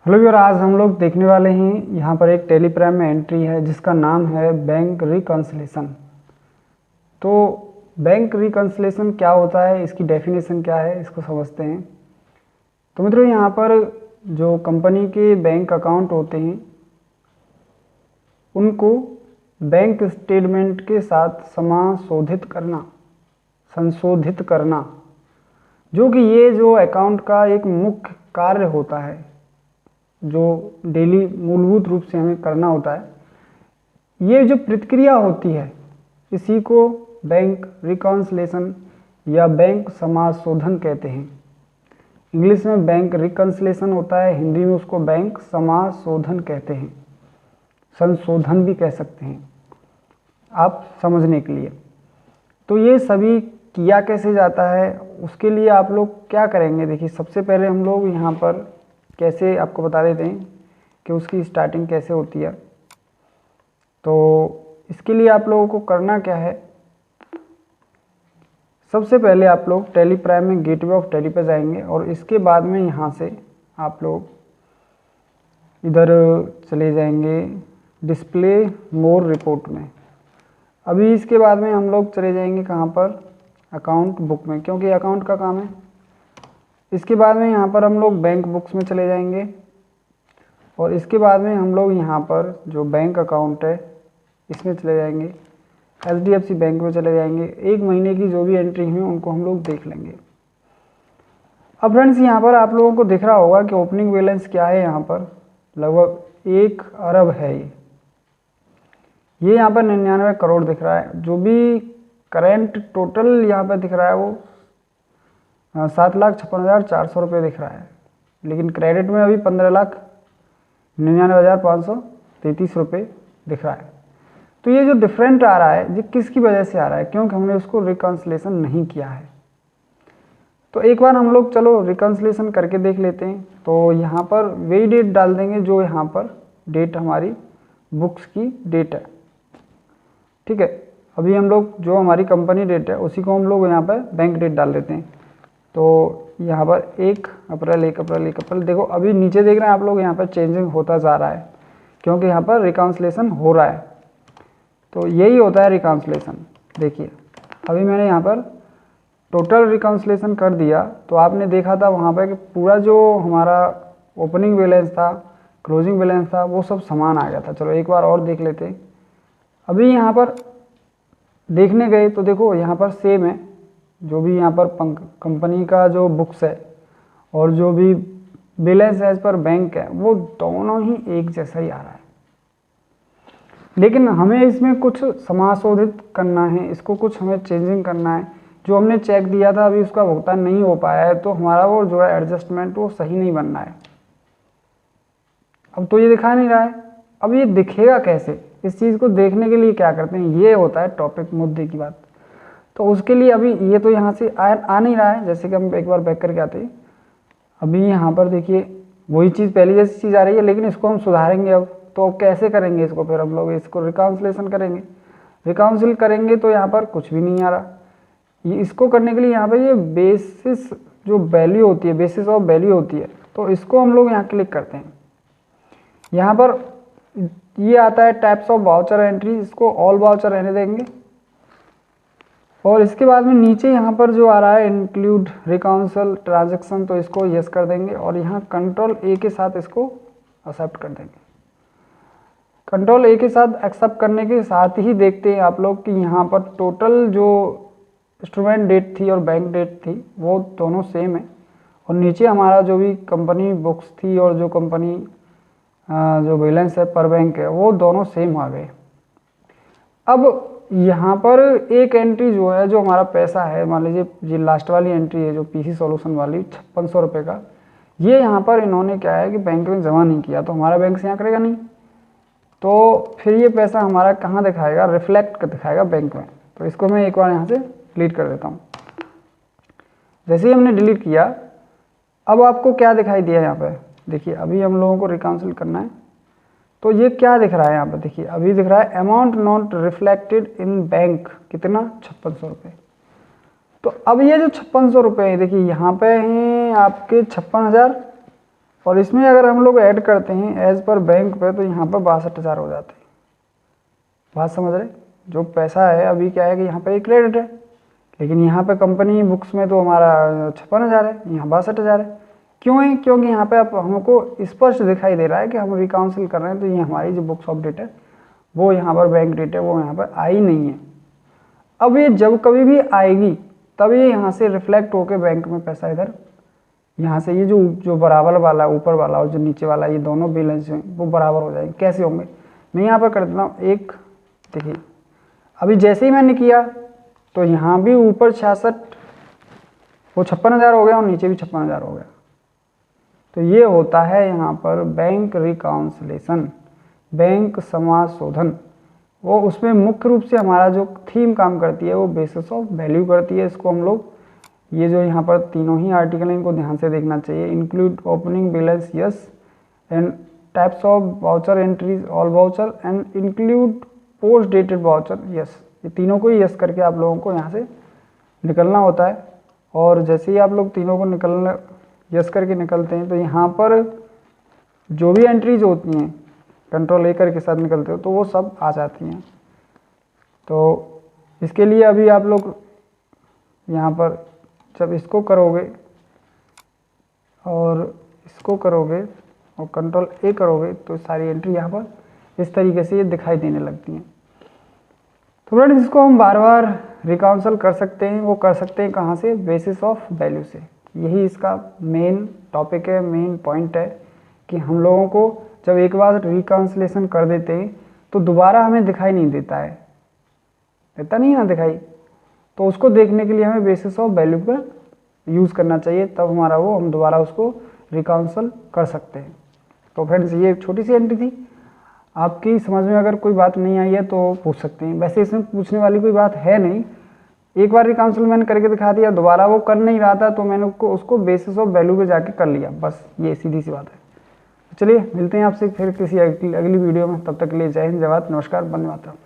Hello viewer, आज हम लोग देखने वाले हैं यहाँ पर एक टेलीप्राइम में एंट्री है जिसका नाम है बैंक रिकन्सिलेशन। तो बैंक रिकन्सिलेशन क्या होता है, इसकी डेफिनेशन क्या है, इसको समझते हैं। तो मित्रों, यहाँ पर जो कंपनी के बैंक अकाउंट होते हैं उनको बैंक स्टेटमेंट के साथ संशोधित करना, जो कि ये जो अकाउंट का एक मुख्य कार्य होता है, जो डेली मूलभूत रूप से हमें करना होता है। ये जो प्रक्रिया होती है इसी को बैंक रिकन्सिलेशन या बैंक समाशोधन कहते हैं। इंग्लिश में बैंक रिकन्सिलेशन होता है, हिंदी में उसको बैंक समाशोधन कहते हैं, संशोधन भी कह सकते हैं आप समझने के लिए। तो ये सभी किया कैसे जाता है, उसके लिए आप लोग क्या करेंगे। देखिए, सबसे पहले हम लोग यहाँ पर कैसे आपको बता देते हैं कि उसकी स्टार्टिंग कैसे होती है। तो इसके लिए आप लोगों को करना क्या है, सबसे पहले आप लोग टेलीप्राइम में गेटवे ऑफ टेली पे जाएंगे और इसके बाद में यहाँ से आप लोग इधर चले जाएंगे डिस्प्ले मोर रिपोर्ट में। अभी इसके बाद में हम लोग चले जाएंगे कहाँ पर, अकाउंट बुक में, क्योंकि अकाउंट का काम है। इसके बाद में यहाँ पर हम लोग बैंक बुक्स में चले जाएंगे और इसके बाद में हम लोग यहाँ पर जो बैंक अकाउंट है इसमें चले जाएंगे, HDFC बैंक में चले जाएंगे। एक महीने की जो भी एंट्री हुई उनको हम लोग देख लेंगे। अब फ्रेंड्स, यहाँ पर आप लोगों को दिख रहा होगा कि ओपनिंग बैलेंस क्या है। यहाँ पर लगभग 1 अरब है। ये यहाँ पर 99 करोड़ दिख रहा है। जो भी करेंट टोटल यहाँ पर दिख रहा है वो 7,56,400 रुपये दिख रहा है, लेकिन क्रेडिट में अभी 15,99,533 रुपये दिख रहा है। तो ये जो डिफरेंट आ रहा है ये किसकी वजह से आ रहा है, क्योंकि हमने उसको रिकन्सिलेशन नहीं किया है। तो एक बार हम लोग चलो रिकन्सिलेशन करके देख लेते हैं। तो यहाँ पर वही डेट डाल देंगे जो यहाँ पर डेट हमारी बुक्स की डेट है, ठीक है। अभी हम लोग जो हमारी कंपनी डेट है उसी को हम लोग यहाँ पर बैंक डेट डाल देते हैं। तो यहाँ पर 1 अप्रैल 1 अप्रैल 1 अप्रैल देखो, अभी नीचे देख रहे हैं आप लोग, यहाँ पर चेंजिंग होता जा रहा है क्योंकि यहाँ पर रिकन्सिलेशन हो रहा है। तो यही होता है रिकन्सिलेशन। देखिए, अभी मैंने यहाँ पर टोटल रिकन्सिलेशन कर दिया तो आपने देखा था वहाँ पर कि पूरा जो हमारा ओपनिंग बैलेंस था, क्लोजिंग बैलेंस था, वो सब समान आ गया था। चलो एक बार और देख लेते हैं। अभी यहाँ पर देखने गए तो देखो यहाँ पर सेम है, जो भी यहाँ पर कंपनी का जो बुक्स है और जो भी बैलेंस एज पर बैंक है वो दोनों ही एक जैसा ही आ रहा है। लेकिन हमें इसमें कुछ समाशोधित करना है, इसको कुछ हमें चेंजिंग करना है। जो हमने चेक दिया था अभी उसका भुगतान नहीं हो पाया है, तो हमारा वो जो है एडजस्टमेंट वो सही नहीं बन रहा है। अब तो ये दिखा नहीं रहा है, अब ये दिखेगा कैसे, इस चीज़ को देखने के लिए क्या करते हैं, ये होता है टॉपिक, मुद्दे की बात। तो उसके लिए अभी ये तो यहाँ से आ नहीं रहा है, जैसे कि हम एक बार बैक करके आते हैं। अभी यहाँ पर देखिए वही चीज़, पहले जैसी चीज़ आ रही है, लेकिन इसको हम सुधारेंगे। अब तो कैसे करेंगे इसको, फिर हम लोग इसको रिकन्सिलेशन करेंगे। रिकाउंसिल करेंगे तो यहाँ पर कुछ भी नहीं आ रहा। ये इसको करने के लिए यहाँ पर ये बेसिस जो वैल्यू होती है, बेसिस ऑफ वैल्यू होती है, तो इसको हम लोग यहाँ क्लिक करते हैं। यहाँ पर ये आता है टाइप्स ऑफ वाउचर एंट्री, इसको ऑल वाउचर रहने देंगे। और इसके बाद में नीचे यहाँ पर जो आ रहा है इंक्लूड रिकाउंसिल ट्रांजैक्शन, तो इसको यस कर देंगे और यहाँ कंट्रोल ए के साथ इसको एक्सेप्ट कर देंगे। कंट्रोल ए के साथ एक्सेप्ट करने के साथ ही देखते हैं आप लोग कि यहाँ पर टोटल जो इंस्ट्रूमेंट डेट थी और बैंक डेट थी वो दोनों सेम है, और नीचे हमारा जो भी कंपनी बुक्स थी और जो कंपनी जो बैलेंस है पर बैंक है वो दोनों सेम आ गए। अब यहाँ पर एक एंट्री जो है, जो हमारा पैसा है, मान लीजिए ये लास्ट वाली एंट्री है जो पीसी सॉल्यूशन वाली 5600 रुपये का, ये यहाँ पर इन्होंने क्या है कि बैंक में जमा नहीं किया, तो हमारा बैंक से यहाँ करेगा नहीं, तो फिर ये पैसा हमारा कहाँ दिखाएगा, रिफ्लेक्ट कर दिखाएगा बैंक में। तो इसको मैं एक बार यहाँ से डिलीट कर देता हूँ। जैसे ही हमने डिलीट किया, अब आपको क्या दिखाई दिया यहाँ पर, देखिए अभी हम लोगों को रिकाउंसिल करना है। तो ये क्या दिख रहा है यहाँ पर, देखिए अभी दिख रहा है amount not reflected in bank, कितना 5600 रुपये। तो अब ये जो 5600 रुपये है, देखिए यहाँ पे हैं आपके 56,000 और इसमें अगर हम लोग ऐड करते हैं एज पर बैंक पे, तो यहाँ पर 62,000 हो जाते हैं। बात समझ रहे? जो पैसा है अभी क्या है कि यहाँ पे क्रेडिट है, लेकिन यहाँ पे कंपनी बुक्स में तो हमारा 56,000 है, यहाँ 62,000 है। क्यों है? क्योंकि यहाँ पे अब हमको स्पष्ट दिखाई दे रहा है कि हम रिकाउंसिल कर रहे हैं, तो ये हमारी जो बुक्स ऑफ डेट है वो यहाँ पर बैंक डेट है वो यहाँ पर आई नहीं है। अब ये जब कभी भी आएगी तब ये यहाँ से रिफ्लेक्ट होकर बैंक में पैसा इधर, यहाँ से ये जो बराबर वाला ऊपर वाला और जो नीचे वाला ये दोनों बैलेंस हैं वो बराबर हो जाएंगे। कैसे होंगे? मैं यहाँ पर कर देता हूँ एक, देखिए अभी जैसे ही मैंने किया तो यहाँ भी ऊपर 66 वो 56,000 हो गया और नीचे भी 56,000 हो गया। तो ये होता है यहाँ पर बैंक रिकाउंसलेशन, बैंक समाशोधन। वो उसमें मुख्य रूप से हमारा जो थीम काम करती है वो बेसिस ऑफ वैल्यू करती है। इसको हम लोग ये जो यहाँ पर तीनों ही आर्टिकल हैं इनको ध्यान से देखना चाहिए। Include opening balance yes, and types of voucher entries all voucher, and include post dated voucher yes. ये तीनों को ही यस करके आप लोगों को यहाँ से निकलना होता है। और जैसे ही आप लोग तीनों को निकलना यस करके निकलते हैं तो यहाँ पर जो भी एंट्रीज होती हैं कंट्रोल ए के साथ निकलते हो तो वो सब आ जाती हैं। तो इसके लिए अभी आप लोग यहाँ पर जब इसको करोगे और इसको करोगे और कंट्रोल ए करोगे तो सारी एंट्री यहाँ पर इस तरीके से ये दिखाई देने लगती हैं। तो फ्रेंड्स इसको हम बार बार रिकाउंसल कर सकते हैं। वो कर सकते हैं कहाँ से? बेसिस ऑफ वैल्यू से। यही इसका मेन टॉपिक है, मेन पॉइंट है कि हम लोगों को जब एक बार रिकाउंसलेशन कर देते हैं तो दोबारा हमें दिखाई नहीं देता है, देता नहीं है ना दिखाई। तो उसको देखने के लिए हमें बेसिस ऑफ वैल्यू पर यूज़ करना चाहिए, तब हमारा वो हम दोबारा उसको रिकाउंसल कर सकते हैं। तो फ्रेंड्स ये एक छोटी सी एंट्री थी। आपकी समझ में अगर कोई बात नहीं आई है तो पूछ सकते हैं। वैसे इसमें पूछने वाली कोई बात है नहीं। एक बार रिकाउंसल मैंने करके दिखा दिया, दोबारा वो कर नहीं रहा था तो मैंने उसको बेसिस ऑफ वैल्यू पे जाके कर लिया, बस ये सीधी सी बात है। चलिए मिलते हैं आपसे फिर किसी अगली वीडियो में। तब तक के लिए जय हिंद, जय भारत, नमस्कार, वंदे मातरम।